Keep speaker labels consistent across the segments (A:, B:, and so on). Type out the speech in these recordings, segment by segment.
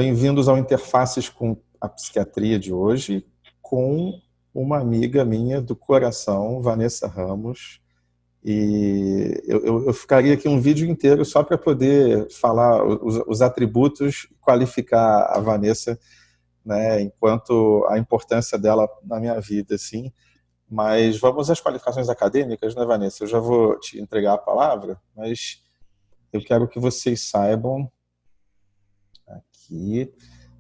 A: bem-vindos ao Interfaces com a Psiquiatria de hoje, com uma amiga minha do coração, Vanessa Ramos. E eu ficaria aqui um vídeo inteiro só para poder falar os atributos, qualificar a Vanessa, né, enquanto a importância dela na minha vida, assim. Mas vamos às qualificações acadêmicas, né, Vanessa? Eu já vou te entregar a palavra, mas eu quero que vocês saibam aqui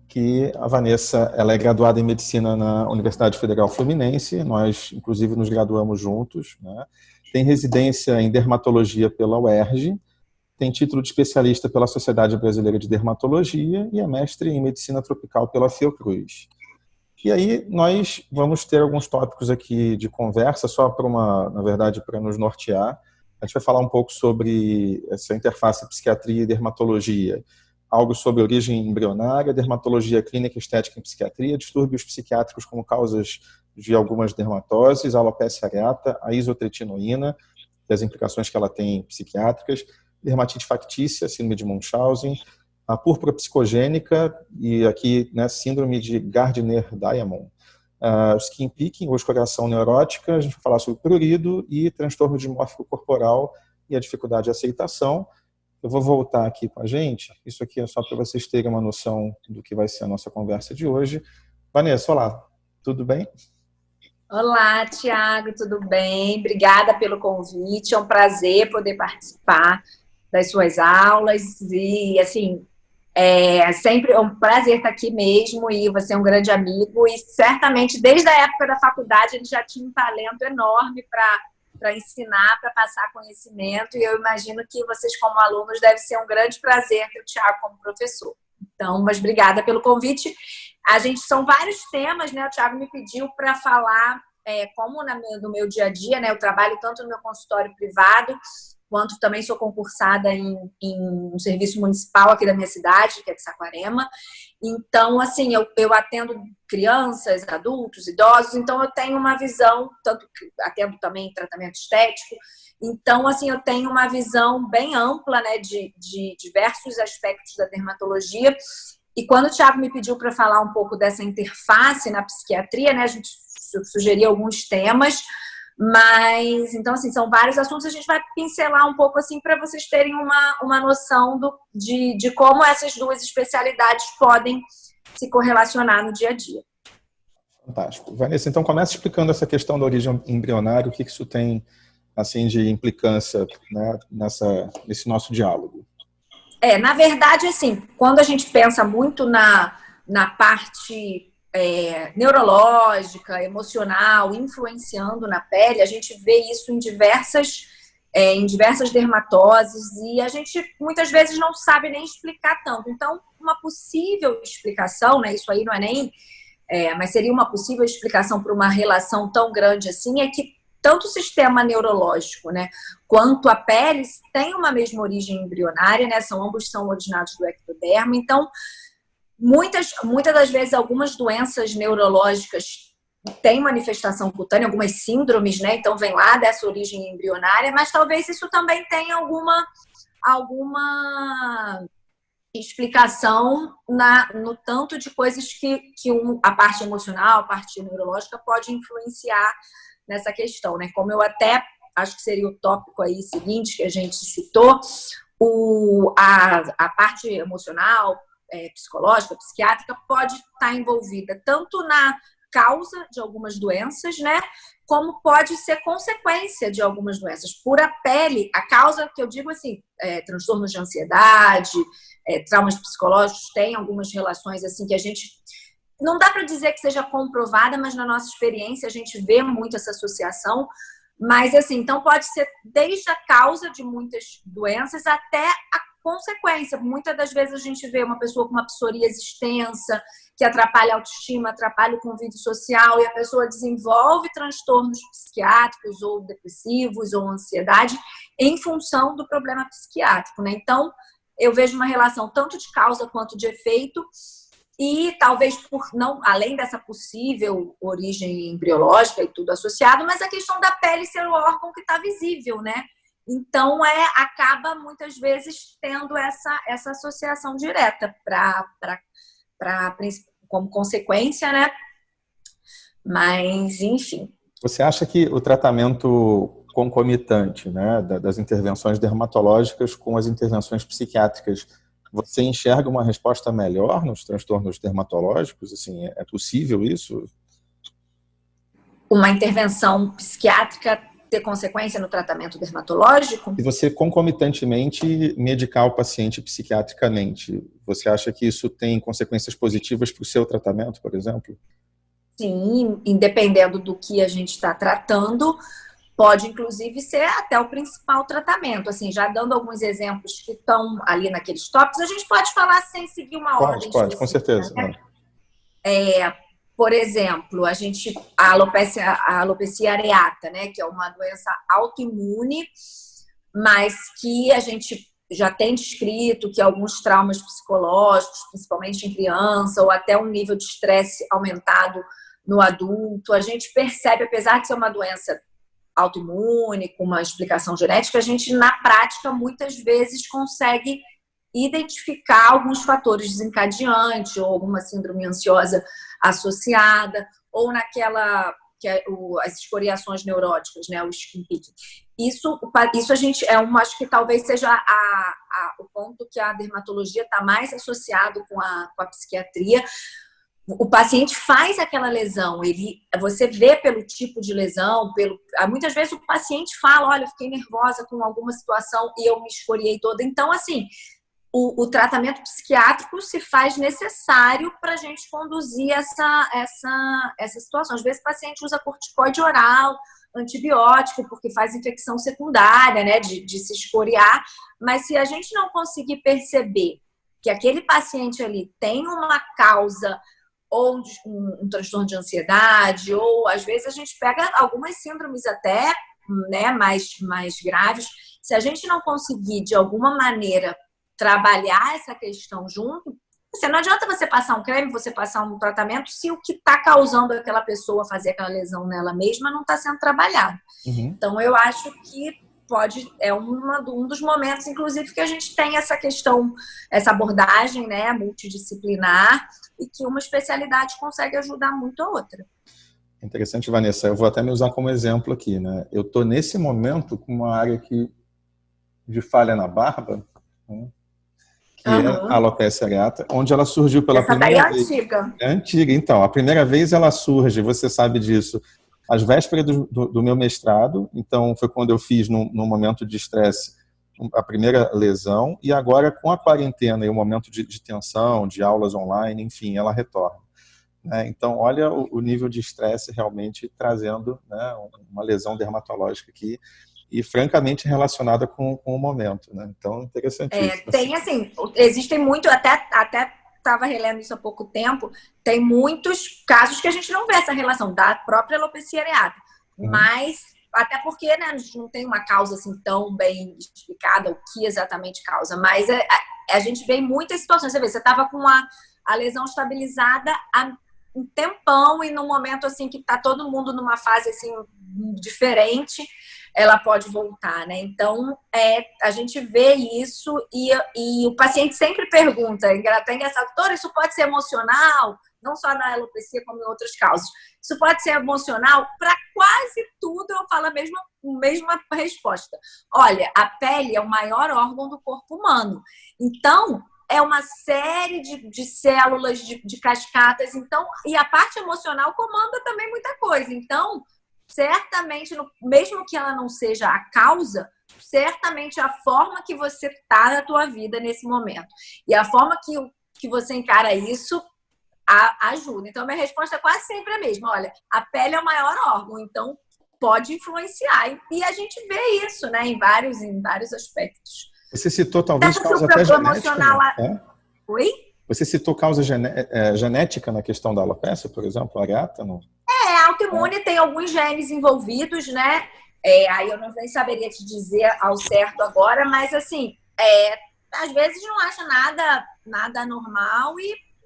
A: que a Vanessa, ela é graduada em Medicina na Universidade Federal Fluminense, nós, inclusive, nos graduamos juntos, né? Tem residência em Dermatologia pela UERJ, tem título de especialista pela Sociedade Brasileira de Dermatologia e é mestre em Medicina Tropical pela Fiocruz. E aí nós vamos ter alguns tópicos aqui de conversa, só na verdade, para nos nortear. A gente vai falar um pouco sobre essa interface psiquiatria e dermatologia, algo sobre origem embrionária, dermatologia clínica e estética em psiquiatria, distúrbios psiquiátricos como causas de algumas dermatoses, a alopecia areata, a isotretinoína e as implicações que ela tem psiquiátricas, dermatite factícia, síndrome de Munchausen, a púrpura psicogênica e aqui, né, síndrome de Gardner-Diamond, skin picking, ou escoriação neurótica, a gente vai falar sobre prurido e transtorno dimórfico corporal e a dificuldade de aceitação. Eu vou voltar aqui com a gente, isso aqui é só para vocês terem uma noção do que vai ser a nossa conversa de hoje. Vanessa, olá, tudo bem?
B: Olá, Tiago, tudo bem? Obrigada pelo convite, é um prazer poder participar das suas aulas e, assim, é sempre um prazer estar aqui mesmo e você é um grande amigo e certamente desde a época da faculdade ele já tinha um talento enorme para ensinar, para passar conhecimento e eu imagino que vocês como alunos deve ser um grande prazer ter o Tiago como professor. Então, mas obrigada pelo convite. São vários temas, né? O Tiago me pediu para falar como no meu dia a dia, né? Eu trabalho tanto no meu consultório privado quanto também sou concursada em um serviço municipal aqui da minha cidade, que é de Saquarema. Então, assim, eu atendo crianças, adultos, idosos, então eu tenho uma visão, tanto que atendo também tratamento estético, então, assim, eu tenho uma visão bem ampla, né, de diversos aspectos da dermatologia. E quando o Tiago me pediu para falar um pouco dessa interface na psiquiatria, né, a gente sugeriu alguns temas, mas, então, assim, são vários assuntos, a gente vai pincelar um pouco, assim, para vocês terem uma noção de como essas duas especialidades podem se correlacionar no dia a dia.
A: Fantástico. Vanessa, então começa explicando essa questão da origem embrionária, o que isso tem, assim, de implicância, né, nesse nosso diálogo.
B: Na verdade, assim, quando a gente pensa muito na parte neurológica, emocional, influenciando na pele, a gente vê isso em diversas dermatoses e a gente muitas vezes não sabe nem explicar tanto. Então, uma possível explicação, né, isso aí não é nem... mas seria uma possível explicação para uma relação tão grande assim, é que tanto o sistema neurológico, né, quanto a pele tem uma mesma origem embrionária, né, ambos são originados do ectoderma, então muitas das vezes algumas doenças neurológicas têm manifestação cutânea, algumas síndromes, né, então vem lá dessa origem embrionária, mas talvez isso também tenha alguma explicação no tanto de coisas que a parte emocional, a parte neurológica pode influenciar nessa questão, né? Como eu até acho que seria o tópico aí seguinte que a gente citou, a parte emocional, psicológica, psiquiátrica pode estar envolvida tanto na causa de algumas doenças, né? Como pode ser consequência de algumas doenças. Por a pele, a causa que eu digo assim, transtornos de ansiedade, traumas psicológicos, tem algumas relações assim que a gente... Não dá para dizer que seja comprovada, mas na nossa experiência a gente vê muito essa associação. Mas, assim, então pode ser desde a causa de muitas doenças até a consequência. Muitas das vezes a gente vê uma pessoa com uma psoríase extensa, que atrapalha a autoestima, atrapalha o convívio social, e a pessoa desenvolve transtornos psiquiátricos ou depressivos ou ansiedade em função do problema psiquiátrico, né? Então, eu vejo uma relação tanto de causa quanto de efeito. E talvez além dessa possível origem embriológica e tudo associado, mas a questão da pele ser o órgão que está visível, né? Então, acaba muitas vezes tendo essa associação direta como consequência, né? Mas, enfim.
A: Você acha que o tratamento concomitante, né, das intervenções dermatológicas com as intervenções psiquiátricas, você enxerga uma resposta melhor nos transtornos dermatológicos? Assim, é possível isso?
B: Uma intervenção psiquiátrica ter consequência no tratamento dermatológico?
A: Se você concomitantemente medicar o paciente psiquiatricamente, você acha que isso tem consequências positivas para o seu tratamento, por exemplo?
B: Sim, independendo do que a gente está tratando, pode inclusive ser até o principal tratamento. Assim, já dando alguns exemplos que estão ali naqueles tópicos, a gente pode falar sem seguir uma ordem
A: Pode, com
B: específica,
A: certeza.
B: né? Por exemplo, a alopecia areata, né, que é uma doença autoimune, mas que a gente já tem descrito que alguns traumas psicológicos, principalmente em criança, ou até um nível de estresse aumentado no adulto, a gente percebe, apesar de ser uma doença autoimune, com uma explicação genética, a gente, na prática, muitas vezes consegue identificar alguns fatores desencadeantes, ou alguma síndrome ansiosa associada, ou as escoriações neuróticas, né, o skin picking. Isso a gente acho que talvez seja o ponto que a dermatologia está mais associado com a psiquiatria. O paciente faz aquela lesão, você vê pelo tipo de lesão, muitas vezes o paciente fala, olha, eu fiquei nervosa com alguma situação e eu me escoriei toda. Então, assim, o tratamento psiquiátrico se faz necessário para a gente conduzir essa situação. Às vezes o paciente usa corticoide oral, antibiótico, porque faz infecção secundária, né, de se escoriar, mas se a gente não conseguir perceber que aquele paciente ali tem uma causa ou um transtorno de ansiedade, ou às vezes a gente pega algumas síndromes até, né, mais graves. Se a gente não conseguir, de alguma maneira, trabalhar essa questão junto, não adianta você passar um creme, você passar um tratamento, se o que está causando aquela pessoa fazer aquela lesão nela mesma não está sendo trabalhado.
A: Uhum.
B: Então, eu acho que um dos momentos, inclusive, que a gente tem essa questão, essa abordagem, né, multidisciplinar, e que uma especialidade consegue ajudar muito a outra.
A: Interessante, Vanessa. Eu vou até me usar como exemplo aqui, né? Eu estou, nesse momento, com uma área de falha na barba, né? Que é a alopecia areata, onde ela surgiu pela primeira vez.
B: Essa daí é antiga.
A: É antiga, então. A primeira vez ela surge, você sabe disso, às vésperas do meu mestrado. Então, foi quando eu fiz, num momento de estresse, a primeira lesão. E agora, com a quarentena e o momento de tensão, de aulas online, enfim, ela retorna. Então, olha o nível de estresse realmente trazendo, né, uma lesão dermatológica aqui, e francamente relacionada com o momento, né? Então, interessantíssimo.
B: Tem, assim, existem muito, até estava relendo isso há pouco tempo, tem muitos casos que a gente não vê essa relação da própria alopecia areata, mas até porque, né, a gente não tem uma causa assim tão bem explicada, o que exatamente causa, mas a gente vê em muitas situações. Você estava com a lesão estabilizada há um tempão e num momento assim que está todo mundo numa fase assim diferente, ela pode voltar, né? Então, a gente vê isso e o paciente sempre pergunta, até engraçado, doutora, isso pode ser emocional? Não só na alopecia, como em outras causas. Isso pode ser emocional? Para quase tudo eu falo a mesma resposta. Olha, a pele é o maior órgão do corpo humano. Então, é uma série de células, de cascatas. Então, e a parte emocional comanda também muita coisa. Então, certamente, mesmo que ela não seja a causa, certamente a forma que você está na tua vida nesse momento e a forma que você encara isso ajuda. Então, minha resposta é quase sempre a mesma. Olha, a pele é o maior órgão, então pode influenciar. E a gente vê isso, né, em vários aspectos.
A: Você citou talvez causa até genética, né?
B: Oi?
A: Você citou causa genética na questão da alopecia, por exemplo, areata, não?
B: A autoimune tem alguns genes envolvidos, né? Aí eu não nem saberia te dizer ao certo agora, mas assim, às vezes não acha nada normal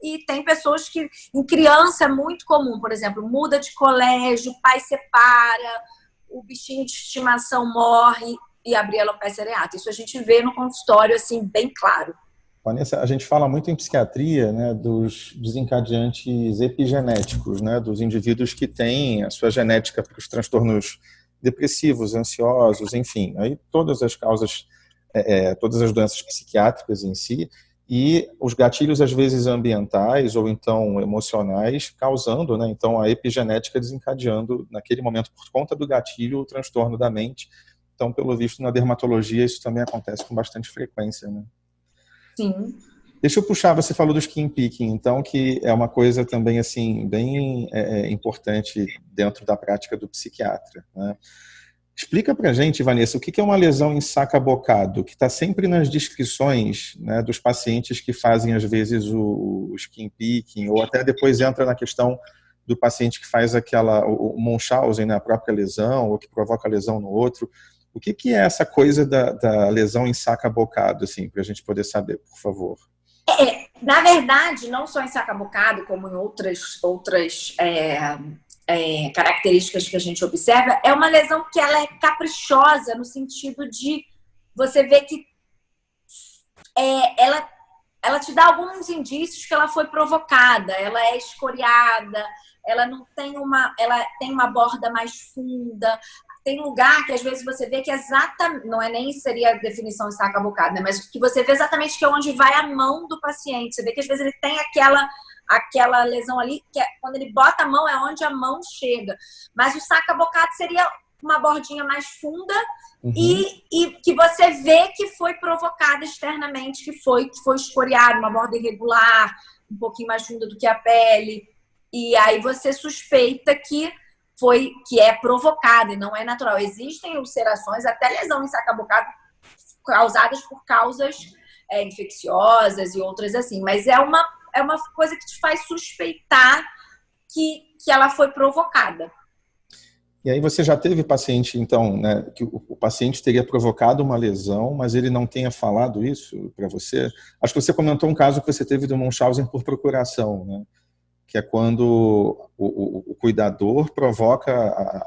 B: e tem pessoas que, em criança, é muito comum, por exemplo, muda de colégio, o pai separa, o bichinho de estimação morre. e abrir a alopecia areata. Isso a gente vê no consultório, assim, bem claro.
A: Vanessa, a gente fala muito em psiquiatria, né, dos desencadeantes epigenéticos, né, dos indivíduos que têm a sua genética para os transtornos depressivos, ansiosos, enfim, aí todas as causas, todas as doenças psiquiátricas em si, e os gatilhos às vezes ambientais ou então emocionais causando, né, então a epigenética desencadeando naquele momento por conta do gatilho o transtorno da mente. Então, pelo visto, na dermatologia isso também acontece com bastante frequência, né?
B: Sim.
A: Deixa eu puxar, você falou do skin picking, então, que é uma coisa também, assim, bem importante dentro da prática do psiquiatra, né? Explica pra gente, Vanessa, o que é uma lesão em saca-bocado, que está sempre nas descrições, né, dos pacientes que fazem, às vezes, o skin picking, ou até depois entra na questão do paciente que faz o Munchausen, né, a própria lesão, ou que provoca lesão no outro. O que é essa coisa da lesão em saca-bocado, assim, para a gente poder saber, por favor?
B: Na verdade, não só em saca-bocado, como em outras características que a gente observa, é uma lesão que ela é caprichosa, no sentido de você ver que ela te dá alguns indícios que ela foi provocada, ela é escoriada, ela tem uma borda mais funda. Tem lugar que às vezes você vê que não é nem seria a definição de saca-bocado, né? Mas que você vê exatamente que é onde vai a mão do paciente. Você vê que às vezes ele tem aquela lesão ali, que quando ele bota a mão é onde a mão chega. Mas o saca-bocado seria uma bordinha mais funda e que você vê que foi provocada externamente, que foi escoriada, uma borda irregular, um pouquinho mais funda do que a pele. E aí você suspeita que é provocada e não é natural. Existem ulcerações, até lesão em saca-bocado, causadas por causas infecciosas e outras assim. Mas é uma coisa que te faz suspeitar que ela foi provocada.
A: E aí você já teve paciente, então, né, que o paciente teria provocado uma lesão, mas ele não tenha falado isso para você? Acho que você comentou um caso que você teve do Munchausen por procuração, né? Que é quando o cuidador provoca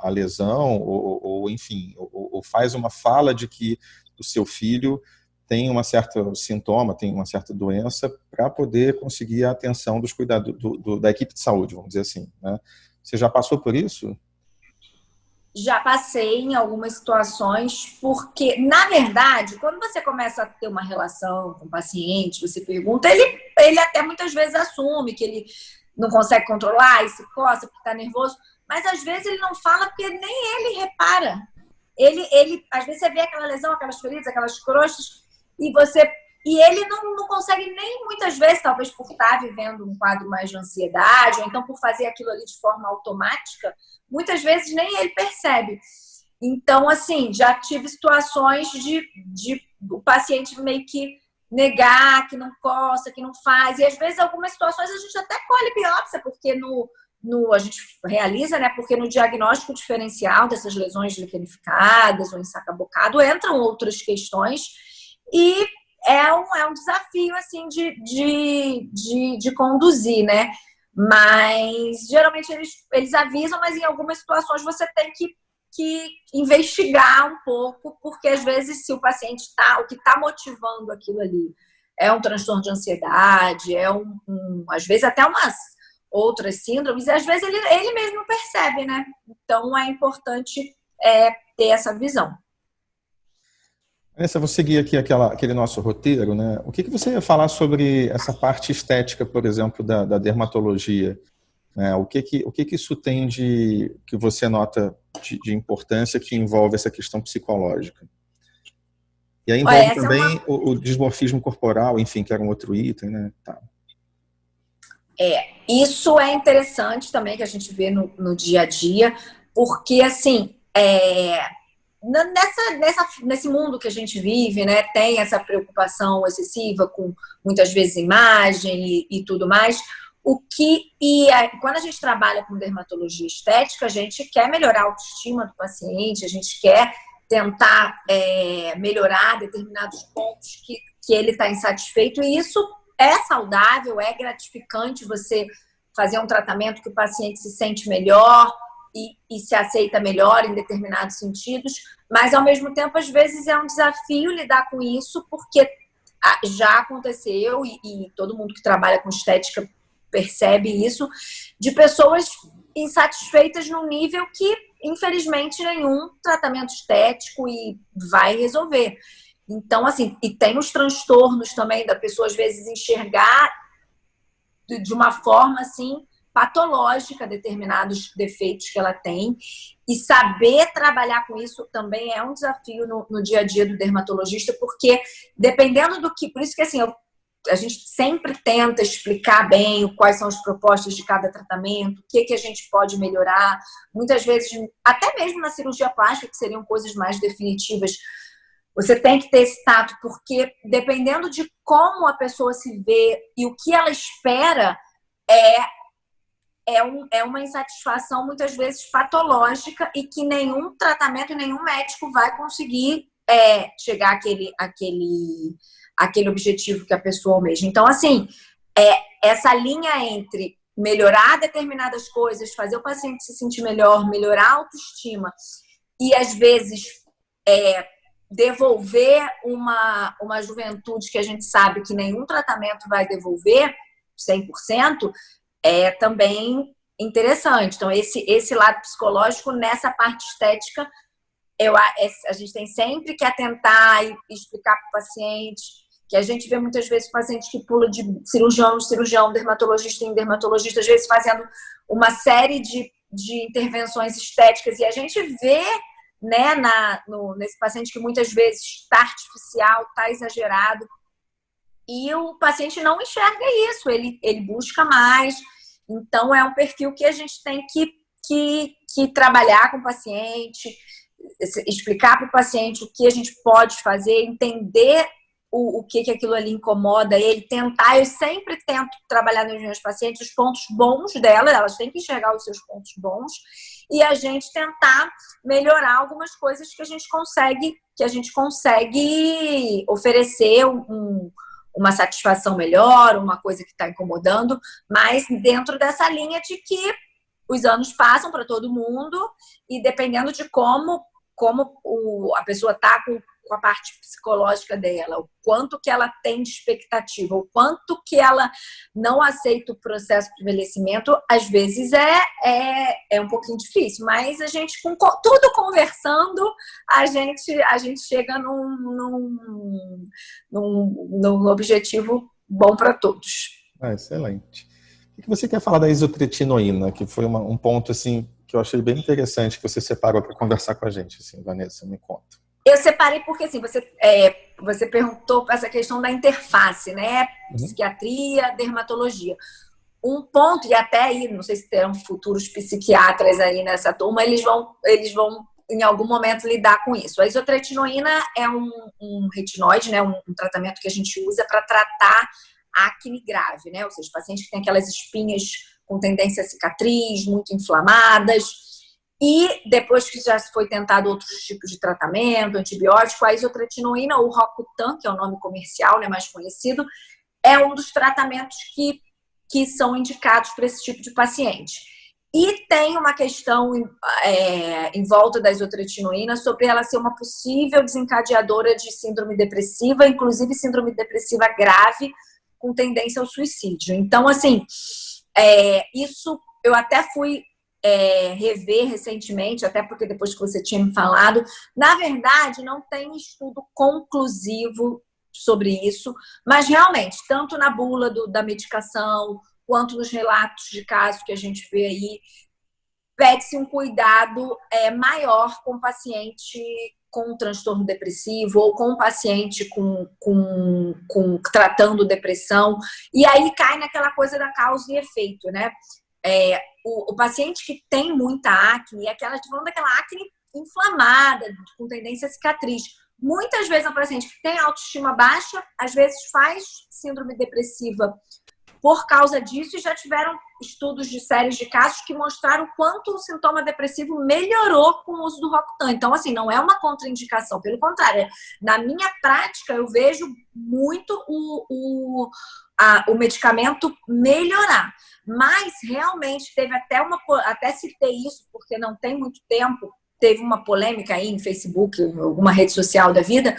A: a lesão ou enfim, ou faz uma fala de que o seu filho tem uma certa sintoma, tem uma certa doença, para poder conseguir a atenção dos cuidadores, da equipe de saúde, vamos dizer assim, né? Você já passou por isso?
B: Já passei em algumas situações, porque, na verdade, quando você começa a ter uma relação com o paciente, você pergunta, ele até muitas vezes assume que ele não consegue controlar e se coça porque está nervoso, mas às vezes ele não fala porque nem ele repara. Às vezes você vê aquela lesão, aquelas feridas, aquelas crostas, e ele não consegue nem muitas vezes, talvez por estar vivendo um quadro mais de ansiedade, ou então por fazer aquilo ali de forma automática, muitas vezes nem ele percebe. Então, assim, já tive situações de o paciente meio que negar, que não coça, que não faz. E às vezes, algumas situações a gente até colhe biópsia, porque a gente realiza, né? Porque no diagnóstico diferencial dessas lesões liquenificadas ou em saca-bocado entram outras questões e é um desafio, assim, de conduzir, né? Mas geralmente eles avisam, mas em algumas situações você tem que investigar um pouco, porque às vezes se o paciente o que está motivando aquilo ali é um transtorno de ansiedade, às vezes até umas outras síndromes, e às vezes ele mesmo não percebe, né? Então é importante ter essa visão.
A: Vanessa, vou seguir aqui aquele nosso roteiro, né? O que você ia falar sobre essa parte estética, por exemplo, da dermatologia? Né? O que isso tem que você nota de importância que envolve essa questão psicológica? E aí envolve também o dismorfismo corporal, enfim, que era um outro item, né? Tá.
B: Isso é interessante também que a gente vê no dia a dia, porque, assim, nesse mundo que a gente vive, né, tem essa preocupação excessiva com, muitas vezes, imagem e tudo mais. Quando a gente trabalha com dermatologia estética, a gente quer melhorar a autoestima do paciente, a gente quer tentar melhorar determinados pontos que ele está insatisfeito, e isso é saudável, é gratificante você fazer um tratamento que o paciente se sente melhor e se aceita melhor em determinados sentidos, mas ao mesmo tempo, às vezes, é um desafio lidar com isso, porque já aconteceu, e todo mundo que trabalha com estética percebe isso, de pessoas insatisfeitas num nível que, infelizmente, nenhum tratamento estético vai resolver. Então, assim, e tem os transtornos também da pessoa, às vezes, enxergar de uma forma, assim, patológica determinados defeitos que ela tem, e saber trabalhar com isso também é um desafio no dia a dia do dermatologista, porque dependendo do que... Por isso que, assim, a gente sempre tenta explicar bem quais são as propostas de cada tratamento, o que a gente pode melhorar. Muitas vezes, até mesmo na cirurgia plástica, que seriam coisas mais definitivas, você tem que ter esse tato, porque dependendo de como a pessoa se vê e o que ela espera, é uma insatisfação muitas vezes patológica e que nenhum tratamento, nenhum médico vai conseguir chegar àquele objetivo que a pessoa almeja. Então, assim, essa linha entre melhorar determinadas coisas, fazer o paciente se sentir melhor, melhorar a autoestima e, às vezes, devolver uma juventude que a gente sabe que nenhum tratamento vai devolver 100%, é também interessante. Então, esse lado psicológico, nessa parte estética, a gente tem sempre que atentar e explicar para o paciente, que a gente vê muitas vezes paciente que pula de cirurgião em cirurgião, dermatologista em dermatologista, às vezes fazendo uma série de intervenções estéticas, e a gente vê, né, nesse paciente que muitas vezes está artificial, está exagerado, e o paciente não enxerga isso, ele busca mais. Então, é um perfil que a gente tem que trabalhar com o paciente, explicar para o paciente o que a gente pode fazer, entender o que aquilo ali incomoda ele, tentar. Eu sempre tento trabalhar nos meus pacientes os pontos bons dela, elas têm que enxergar os seus pontos bons, e a gente tentar melhorar algumas coisas que a gente consegue oferecer uma satisfação melhor, uma coisa que está incomodando, mas dentro dessa linha de que os anos passam para todo mundo, e dependendo de como a pessoa está com a parte psicológica dela, o quanto que ela tem de expectativa, o quanto que ela não aceita o processo de envelhecimento, às vezes é um pouquinho difícil, mas a gente, com tudo conversando, a gente chega num objetivo bom para todos.
A: Excelente. O que você quer falar da isotretinoína, que foi um ponto assim que eu achei bem interessante, que você separou para conversar com a gente, assim, Vanessa, me conta.
B: Eu separei porque, assim, você perguntou essa questão da interface, né? Psiquiatria, dermatologia. Um ponto, e até aí, não sei se terão futuros psiquiatras aí nessa turma, eles vão em algum momento lidar com isso. A isotretinoína é um retinoide, né? Um tratamento que a gente usa para tratar acne grave, né? Ou seja, pacientes que têm aquelas espinhas com tendência a cicatriz, muito inflamadas. E depois que já foi tentado outros tipos de tratamento, antibiótico, a isotretinoína, ou Rocutan, que é o nome comercial, né, mais conhecido, é um dos tratamentos que são indicados para esse tipo de paciente. E tem uma questão em volta da isotretinoína sobre ela ser uma possível desencadeadora de síndrome depressiva, inclusive síndrome depressiva grave, com tendência ao suicídio. Então, assim, isso eu até fui rever recentemente, até porque depois que você tinha me falado, na verdade não tem estudo conclusivo sobre isso, mas realmente, tanto na bula da medicação, quanto nos relatos de casos que a gente vê aí, pede-se um cuidado maior com o paciente com transtorno depressivo ou com o paciente tratando depressão, e aí cai naquela coisa da causa e efeito, né? O paciente que tem muita acne, falando daquela acne inflamada, com tendência a cicatriz, muitas vezes é um paciente que tem autoestima baixa, às vezes faz síndrome depressiva por causa disso, e já tiveram estudos de séries de casos que mostraram o quanto o sintoma depressivo melhorou com o uso do Rocutan. Então, assim, não é uma contraindicação, pelo contrário. Na minha prática, eu vejo muito o medicamento melhorar. Mas, realmente, teve até citei isso, porque não tem muito tempo, teve uma polêmica aí em Facebook, alguma rede social da vida,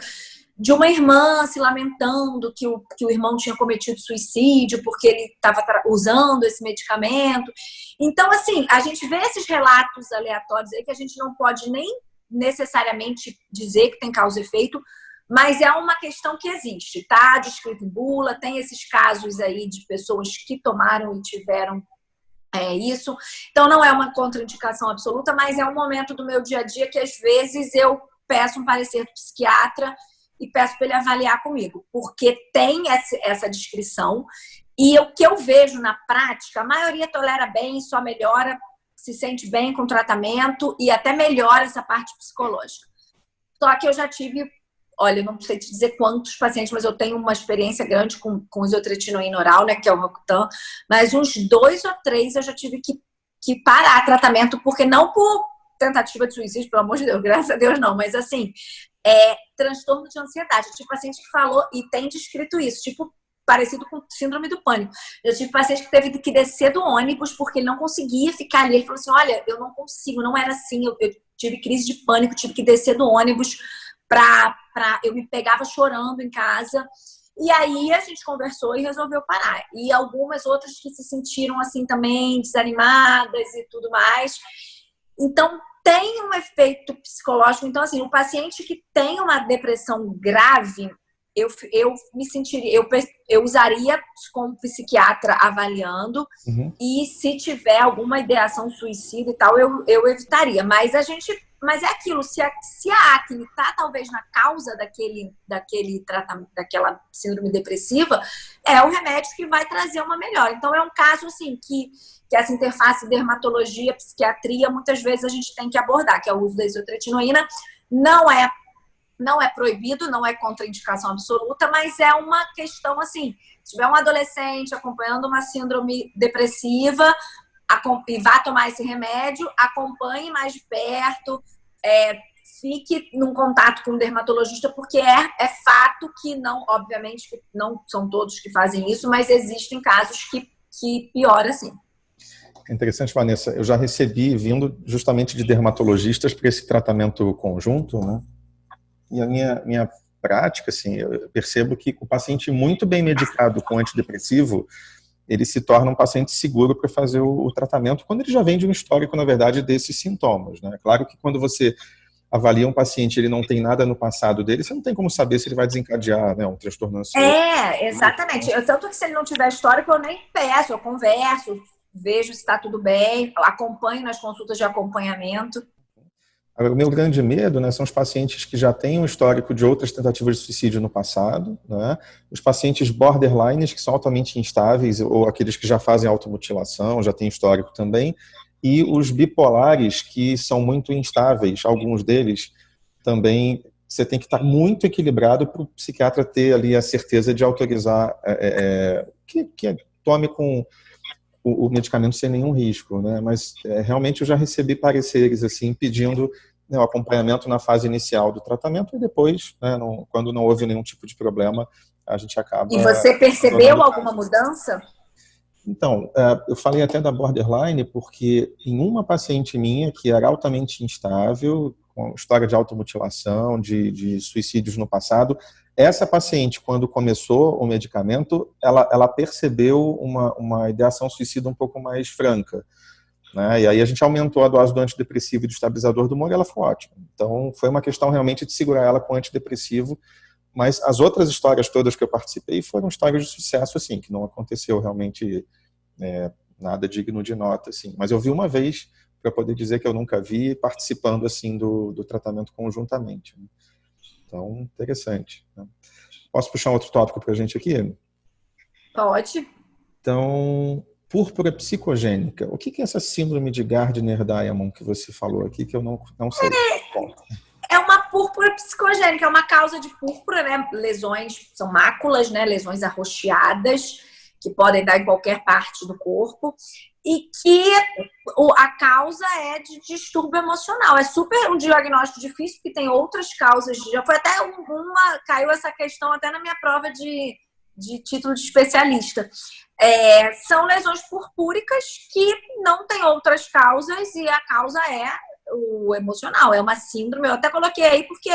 B: de uma irmã se lamentando que o irmão tinha cometido suicídio porque ele estava usando esse medicamento. Então, assim, a gente vê esses relatos aleatórios aí que a gente não pode nem necessariamente dizer que tem causa e efeito, mas é uma questão que existe, tá? Descrito em bula, tem esses casos aí de pessoas que tomaram e tiveram isso. Então, não é uma contraindicação absoluta, mas é um momento do meu dia a dia que, às vezes, eu peço um parecer do psiquiatra e peço para ele avaliar comigo, porque tem essa descrição e o que eu vejo na prática, a maioria tolera bem, só melhora, se sente bem com o tratamento e até melhora essa parte psicológica. Só que eu já tive, olha, eu não sei te dizer quantos pacientes, mas eu tenho uma experiência grande com isotretinoína oral, né, que é o Rocutan, mas uns 2 ou 3 eu já tive que parar tratamento, porque não por tentativa de suicídio, pelo amor de Deus, graças a Deus não, mas assim, transtorno de ansiedade. Eu tive paciente que falou e tem descrito isso, tipo, parecido com síndrome do pânico. Eu tive paciente que teve que descer do ônibus porque ele não conseguia ficar ali. Ele falou assim, olha, eu não consigo, não era assim, eu tive crise de pânico, tive que descer do ônibus eu me pegava chorando em casa. E aí a gente conversou e resolveu parar. E algumas outras que se sentiram assim também desanimadas e tudo mais. Então, tem um efeito psicológico. Então, assim, o paciente que tem uma depressão grave, eu me sentiria, eu usaria com o psiquiatra avaliando, e se tiver alguma ideação suicida e tal, eu evitaria. Mas é aquilo, se a acne está talvez na causa daquele tratamento, daquela síndrome depressiva, é o remédio que vai trazer uma melhora. Então, é um caso assim que essa interface dermatologia, psiquiatria, muitas vezes a gente tem que abordar, que é o uso da isotretinoína. Não é proibido, não é contraindicação absoluta, mas é uma questão assim, se tiver um adolescente acompanhando uma síndrome depressiva e vá tomar esse remédio, acompanhe mais de perto, fique num contato com o dermatologista, porque é fato que não, obviamente, que não são todos que fazem isso, mas existem casos que piora sim.
A: Interessante, Vanessa. Eu já recebi, vindo justamente de dermatologistas para esse tratamento conjunto, né? E a minha prática, assim, eu percebo que o paciente muito bem medicado com antidepressivo, ele se torna um paciente seguro para fazer o tratamento quando ele já vem de um histórico, na verdade, desses sintomas, né? Claro que quando você avalia um paciente, ele não tem nada no passado dele, você não tem como saber se ele vai desencadear, né, um transtorno ansioso.
B: Exatamente. Tanto que se ele não tiver histórico, eu nem peço, eu converso, vejo se está tudo bem, acompanho nas consultas de acompanhamento.
A: Agora, o meu grande medo, né, são os pacientes que já têm um histórico de outras tentativas de suicídio no passado, né, os pacientes borderlines, que são altamente instáveis, ou aqueles que já fazem automutilação, já têm histórico também, e os bipolares, que são muito instáveis, alguns deles também. Você tem que estar muito equilibrado para o psiquiatra ter ali a certeza de autorizar que tome com o medicamento sem nenhum risco, né? Mas realmente eu já recebi pareceres assim pedindo, né, o acompanhamento na fase inicial do tratamento e depois, né, quando não houve nenhum tipo de problema, a gente acaba...
B: E você percebeu alguma mudança?
A: Então, eu falei até da borderline porque em uma paciente minha que era altamente instável, com história de automutilação, de suicídios no passado, essa paciente, quando começou o medicamento, ela percebeu uma ideação suicida um pouco mais franca, né? E aí a gente aumentou a dose do antidepressivo e do estabilizador do humor e ela foi ótima. Então, foi uma questão realmente de segurar ela com antidepressivo, mas as outras histórias todas que eu participei foram histórias de sucesso, assim, que não aconteceu realmente nada digno de nota, assim. Mas eu vi uma vez, para poder dizer que eu nunca vi, participando, assim, do tratamento conjuntamente, né? Então, interessante, né? Posso puxar um outro tópico para a gente aqui?
B: Pode.
A: Então, púrpura psicogênica. O que é essa síndrome de Gardner-Diamond que você falou aqui, que eu não sei?
B: É uma púrpura psicogênica, é uma causa de púrpura, né? Lesões, são máculas, né? Lesões arroxeadas. que podem dar em qualquer parte do corpo, e que a causa é de distúrbio emocional. É super um diagnóstico difícil, porque tem outras causas. Já foi até caiu essa questão até na minha prova de título de especialista. São lesões purpúricas que não tem outras causas, e a causa é o emocional, é uma síndrome. Eu até coloquei aí porque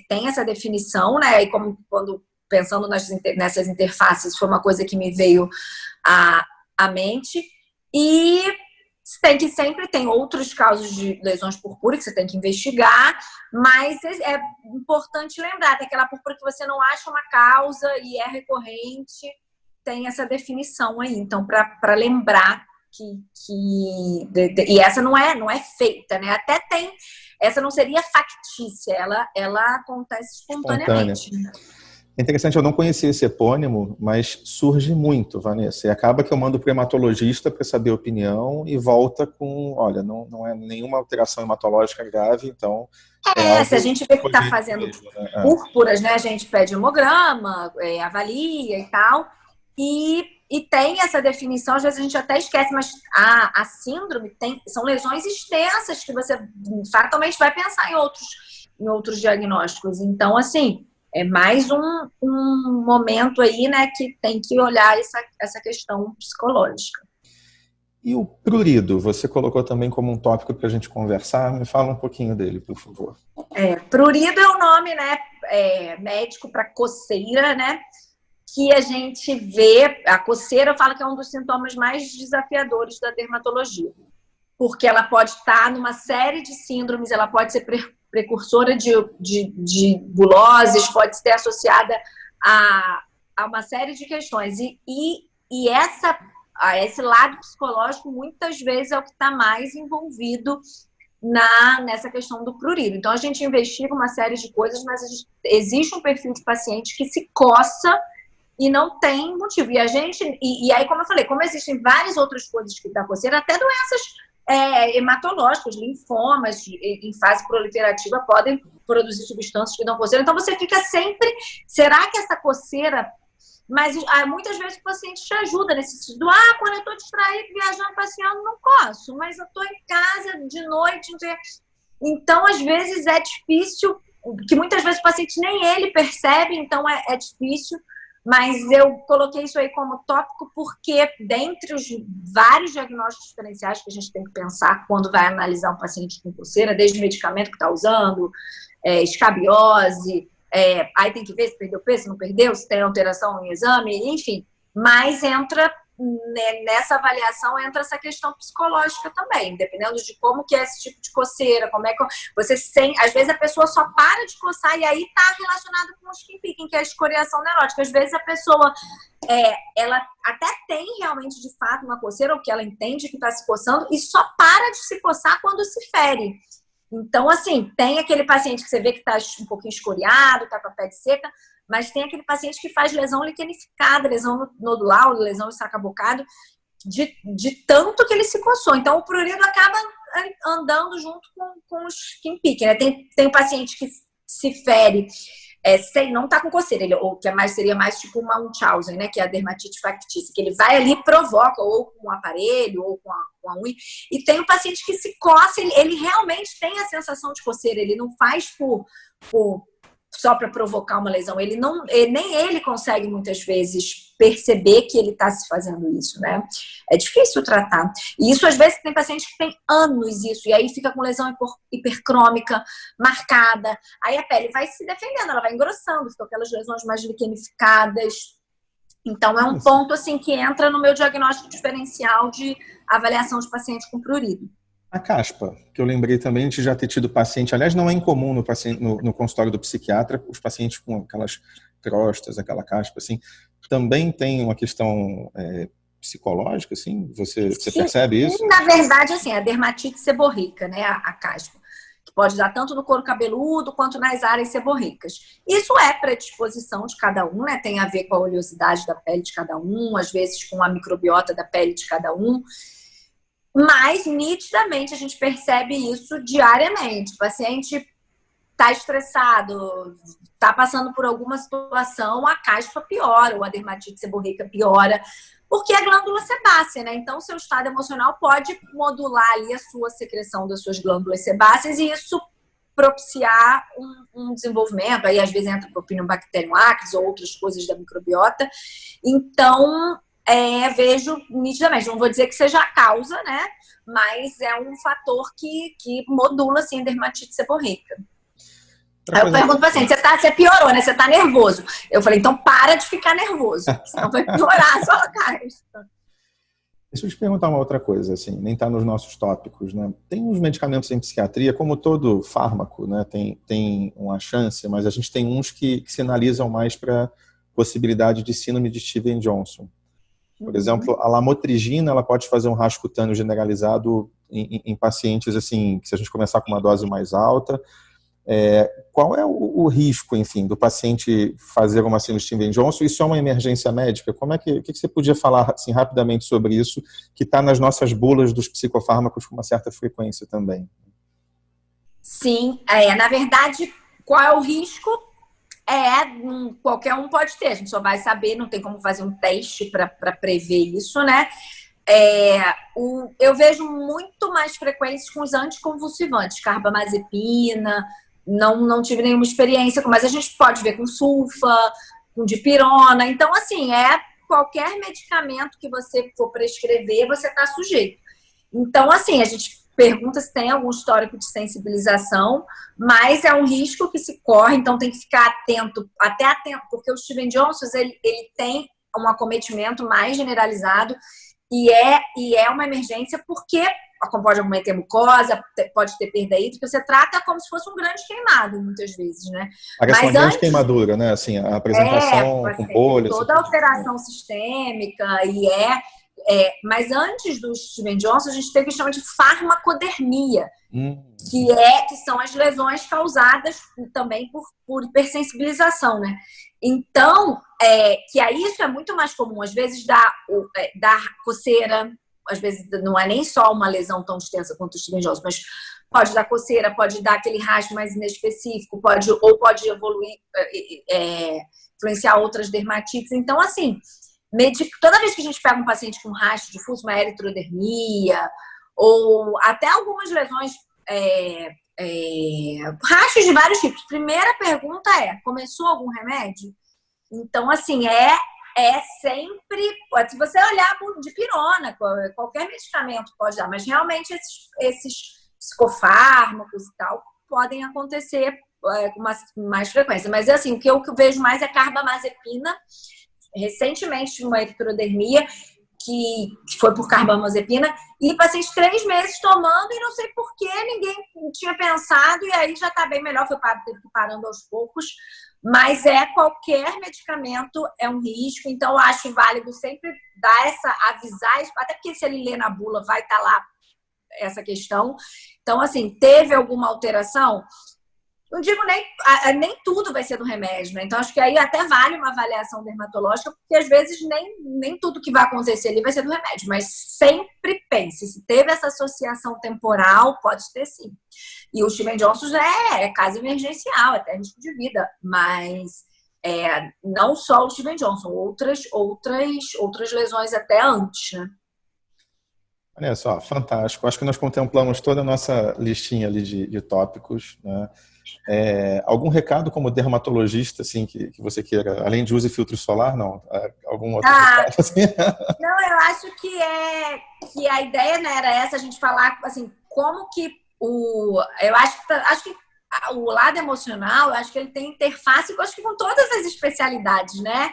B: tem essa definição, né? E quando pensando nessas interfaces, foi uma coisa que me veio à mente. E sempre tem outros casos de lesões purpúricas que você tem que investigar, mas é importante lembrar, tem aquela púrpura que você não acha uma causa e é recorrente, tem essa definição aí. Então, para lembrar e essa não é feita, né? Até tem, essa não seria factícia, ela acontece espontaneamente.
A: É interessante, eu não conhecia esse epônimo, mas surge muito, Vanessa. E acaba que eu mando para o hematologista para saber a opinião e volta com, olha, não é nenhuma alteração hematológica grave, então...
B: se a gente vê que está fazendo púrpuras, né? A gente pede hemograma, avalia e tal, e tem essa definição, às vezes a gente até esquece, mas a síndrome são lesões extensas que você fatalmente vai pensar em outros diagnósticos. Então, assim... É mais um momento aí, né, que tem que olhar essa questão psicológica.
A: E o prurido, você colocou também como um tópico para a gente conversar. Me fala um pouquinho dele, por favor.
B: Prurido é o nome, né, médico para coceira, né, que a gente vê. A coceira, eu falo que é um dos sintomas mais desafiadores da dermatologia, porque ela pode estar numa série de síndromes, ela pode ser precursora de buloses, pode ser associada a uma série de questões. E esse lado psicológico, muitas vezes, é o que está mais envolvido nessa questão do prurido. Então, a gente investiga uma série de coisas, mas existe um perfil de paciente que se coça e não tem motivo. E aí, como eu falei, como existem várias outras coisas que dá coceira, até doenças hematológicos, linfomas em fase proliferativa podem produzir substâncias que dão coceira. Então você fica sempre, será que essa coceira... Mas muitas vezes o paciente te ajuda nesse sentido. Quando eu estou distraído, viajando, passeando, não coço, mas eu estou em casa de noite. Então, às vezes é difícil, que muitas vezes o paciente nem ele percebe, então é difícil. Mas eu coloquei isso aí como tópico porque, dentre os vários diagnósticos diferenciais que a gente tem que pensar quando vai analisar um paciente com coceira, desde o medicamento que está usando, escabiose, aí tem que ver se perdeu peso, se não perdeu, se tem alteração em exame, enfim. Mas nessa avaliação entra essa questão psicológica também, dependendo de como que é esse tipo de coceira, como é que você sente. Às vezes a pessoa só para de coçar e aí está relacionado com o skin picking, que é a escoriação neurótica. Às vezes a pessoa, ela até tem realmente de fato uma coceira, ou que ela entende que está se coçando, e só para de se coçar quando se fere. Então, assim, tem aquele paciente que você vê que está um pouquinho escoriado, está com a pele seca, mas tem aquele paciente que faz lesão liquenificada, lesão nodular, lesão sacabocado, de tanto que ele se coçou. Então, o prurido acaba andando junto com o skin picking, né? Tem um paciente que se fere, não tá com coceira, ou que seria mais tipo uma Munchausen, né? Que é a dermatite factícia, que ele vai ali e provoca, ou com um aparelho, ou com a unha. E tem um paciente que se coça, ele realmente tem a sensação de coceira, ele não faz só para provocar uma lesão. Nem ele consegue muitas vezes perceber que ele está se fazendo isso, né? É difícil tratar. E isso, às vezes, tem pacientes que têm anos isso, e aí fica com lesão hipercrômica, marcada. Aí a pele vai se defendendo, ela vai engrossando, ficam aquelas lesões mais liquenificadas. Então, é um ponto, assim, que entra no meu diagnóstico diferencial de avaliação de paciente com prurido.
A: A caspa, que eu lembrei também de já ter tido paciente, aliás, não é incomum no consultório do psiquiatra, os pacientes com aquelas crostas, aquela caspa, assim, também tem uma questão psicológica, assim? Você percebe isso?
B: Na verdade, assim, a dermatite seborreica, né, a caspa, que pode dar tanto no couro cabeludo quanto nas áreas seborreicas. Isso é predisposição de cada um, né, tem a ver com a oleosidade da pele de cada um, às vezes com a microbiota da pele de cada um. Mas, nitidamente, a gente percebe isso diariamente. O paciente tá estressado, tá passando por alguma situação, a caspa piora, ou a dermatite seborreica piora, porque é glândula sebácea, né? Então, o seu estado emocional pode modular ali a sua secreção das suas glândulas sebáceas e isso propiciar um desenvolvimento. Aí, às vezes, entra Propionibacterium acnes ou outras coisas da microbiota. Então, vejo nitidamente. Não vou dizer que seja a causa, né? Mas é um fator que modula, assim, a dermatite seborreica. Aí eu pergunto para o paciente, você piorou, né? Você tá nervoso. Eu falei, então para de ficar nervoso, senão vai piorar a sua caspa.
A: Deixa eu te perguntar uma outra coisa, assim, nem está nos nossos tópicos, né? Tem uns medicamentos em psiquiatria, como todo fármaco, né? Tem uma chance, mas a gente tem uns que sinalizam mais para possibilidade de síndrome de Stevens-Johnson. Por exemplo, a lamotrigina, ela pode fazer um rasgo cutâneo generalizado em pacientes, assim, que se a gente começar com uma dose mais alta. Qual é o risco, enfim, do paciente fazer uma síndrome de Stevens-Johnson? Isso é uma emergência médica? Como é o que você podia falar assim, rapidamente sobre isso, que está nas nossas bulas dos psicofármacos com uma certa frequência também?
B: Sim, na verdade, qual é o risco? Qualquer um pode ter, a gente só vai saber, não tem como fazer um teste para prever isso, né? Eu vejo muito mais frequências com os anticonvulsivantes, carbamazepina. Não tive nenhuma experiência, mas a gente pode ver com sulfa, com dipirona. Então, assim, qualquer medicamento que você for prescrever, você está sujeito. Então, assim, a gente pergunta se tem algum histórico de sensibilização, mas é um risco que se corre, então tem que ficar atento, porque o Stevens-Johnson, ele tem um acometimento mais generalizado e é uma emergência porque pode acometer mucosa, pode ter perda hídrica, você trata como se fosse um grande queimado, muitas vezes, né?
A: Parece uma grande queimadura, né? Assim, a apresentação com bolhas.
B: Toda alteração sistêmica mas antes do Stevens-Johnson, a gente teve o que chama de farmacodermia, que são as lesões causadas também por hipersensibilização, né? Então, que aí isso é muito mais comum, às vezes dá coceira, às vezes não é nem só uma lesão tão extensa quanto o Stevens-Johnson, mas pode dar coceira, pode dar aquele rasgo mais inespecífico, pode evoluir, influenciar outras dermatites. Então, assim, toda vez que a gente pega um paciente com rastro difuso, uma eritrodermia, ou até algumas lesões, rastros de vários tipos. Primeira pergunta começou algum remédio? Então, assim, sempre, se você olhar de pirona, qualquer medicamento pode dar, mas realmente esses psicofármacos e tal podem acontecer com mais frequência. Mas, assim, o que eu vejo mais é carbamazepina. Recentemente tive uma eritrodermia que foi por carbamazepina e passei 3 meses tomando e não sei por que ninguém tinha pensado e aí já está bem melhor, foi parando aos poucos, mas qualquer medicamento é um risco, então eu acho válido sempre avisar isso, até porque se ele ler na bula vai estar lá essa questão. Então, assim, teve alguma alteração? Não digo nem tudo vai ser do remédio, né? Então, acho que aí até vale uma avaliação dermatológica, porque às vezes nem tudo que vai acontecer ali vai ser do remédio, mas sempre pense, se teve essa associação temporal, pode ter sim. E o Stevens-Johnson é caso emergencial, até risco de vida, mas não só o Stevens-Johnson, outras lesões até antes, né?
A: Olha só, fantástico. Acho que nós contemplamos toda a nossa listinha ali de tópicos, né? Algum recado como dermatologista, assim, que você queira, além de use filtro solar, não? Algum outro recado, assim?
B: Não, eu acho que a ideia, né, era essa, a gente falar, assim, como que eu acho que o lado emocional, eu acho que ele tem interface, eu acho que com todas as especialidades, né?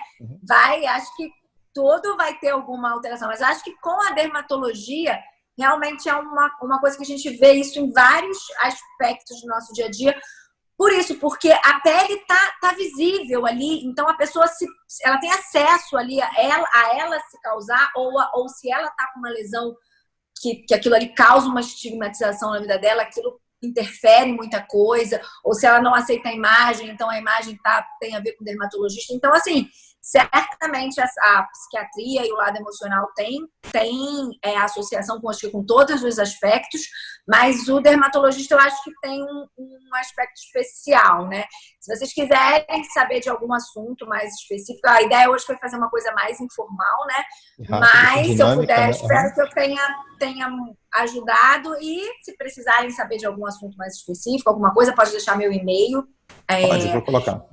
B: Acho que tudo vai ter alguma alteração, mas acho que com a dermatologia realmente é uma coisa que a gente vê isso em vários aspectos do nosso dia a dia. Por isso, porque a pele tá visível ali, então a pessoa ela tem acesso ali a ela se causar, ou se ela tá com uma lesão que aquilo ali causa uma estigmatização na vida dela, aquilo interfere em muita coisa, ou se ela não aceita a imagem, então a imagem tem a ver com o dermatologista. Então, assim, Certamente a psiquiatria e o lado emocional tem associação com todos os aspectos, mas o dermatologista eu acho que tem um aspecto especial, né? Se vocês quiserem saber de algum assunto mais específico, a ideia hoje foi fazer uma coisa mais informal, né? Mas se eu puder, espero que eu tenha ajudado, e se precisarem saber de algum assunto mais específico, alguma coisa, pode deixar meu e-mail.
A: Pode, vou colocar.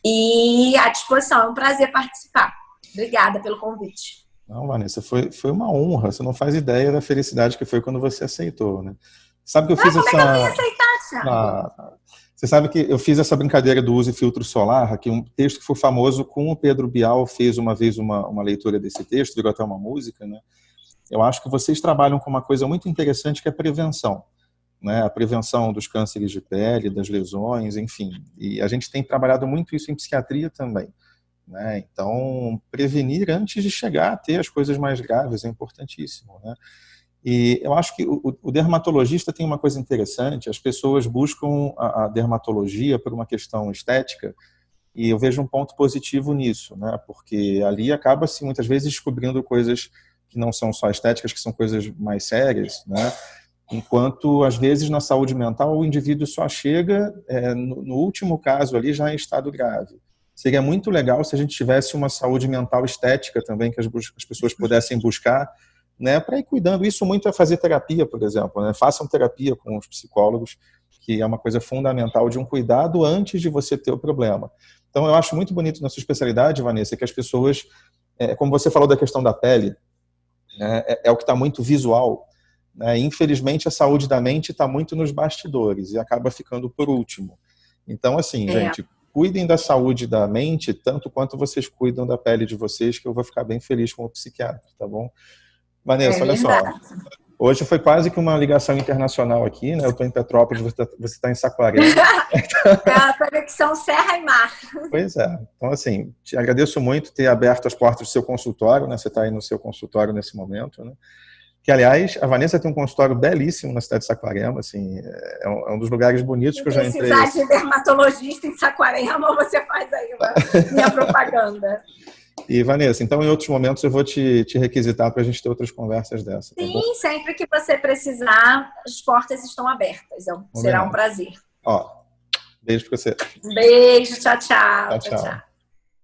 B: E à disposição, é um prazer participar. Obrigada pelo convite.
A: Não, Vanessa, foi uma honra. Você não faz ideia da felicidade que foi quando você aceitou, né? Sabe que eu fiz
B: como é que eu vim aceitar, Thiago?
A: Você sabe que eu fiz essa brincadeira do use filtro solar, que um texto que foi famoso, com o Pedro Bial fez uma vez uma leitura desse texto, virou até uma música, né? Eu acho que vocês trabalham com uma coisa muito interessante, que é a prevenção, né? A prevenção dos cânceres de pele, das lesões, enfim. E a gente tem trabalhado muito isso em psiquiatria também, né? Então, prevenir antes de chegar a ter as coisas mais graves é importantíssimo, né? E eu acho que o dermatologista tem uma coisa interessante: as pessoas buscam a dermatologia por uma questão estética, e eu vejo um ponto positivo nisso, né? Porque ali acaba-se muitas vezes descobrindo coisas que não são só estéticas, que são coisas mais sérias, né? Enquanto, às vezes, na saúde mental, o indivíduo só chega, no último caso ali, já em estado grave. Seria muito legal se a gente tivesse uma saúde mental estética também, que as pessoas pudessem buscar, né, para ir cuidando. Isso muito é fazer terapia, por exemplo, né? Façam terapia com os psicólogos, que é uma coisa fundamental de um cuidado antes de você ter o problema. Então, eu acho muito bonito na sua especialidade, Vanessa, que as pessoas, como você falou da questão da pele, né, é o que está muito visual, né? Infelizmente, a saúde da mente está muito nos bastidores e acaba ficando por último. Então, assim, gente, cuidem da saúde da mente tanto quanto vocês cuidam da pele de vocês, que eu vou ficar bem feliz como psiquiatra, tá bom? Vanessa, olha só, hoje foi quase que uma ligação internacional aqui, né? Eu estou em Petrópolis, você está em Saquarema.
B: É a conexão Serra e Mar.
A: Pois é. Então, assim, te agradeço muito ter aberto as portas do seu consultório, né? Você está aí no seu consultório nesse momento, né? Que, aliás, a Vanessa tem um consultório belíssimo na cidade de Saquarema, assim, é um dos lugares bonitos que eu já entrei.
B: Se precisar de dermatologista em Saquarema, você faz aí minha propaganda.
A: E, Vanessa, então, em outros momentos eu vou te requisitar para a gente ter outras conversas dessa, tá bom?
B: Sim, sempre que você precisar, as portas estão abertas. Será um prazer.
A: Ó, beijo para você.
B: Beijo, tchau, tchau.
A: Tchau, tchau.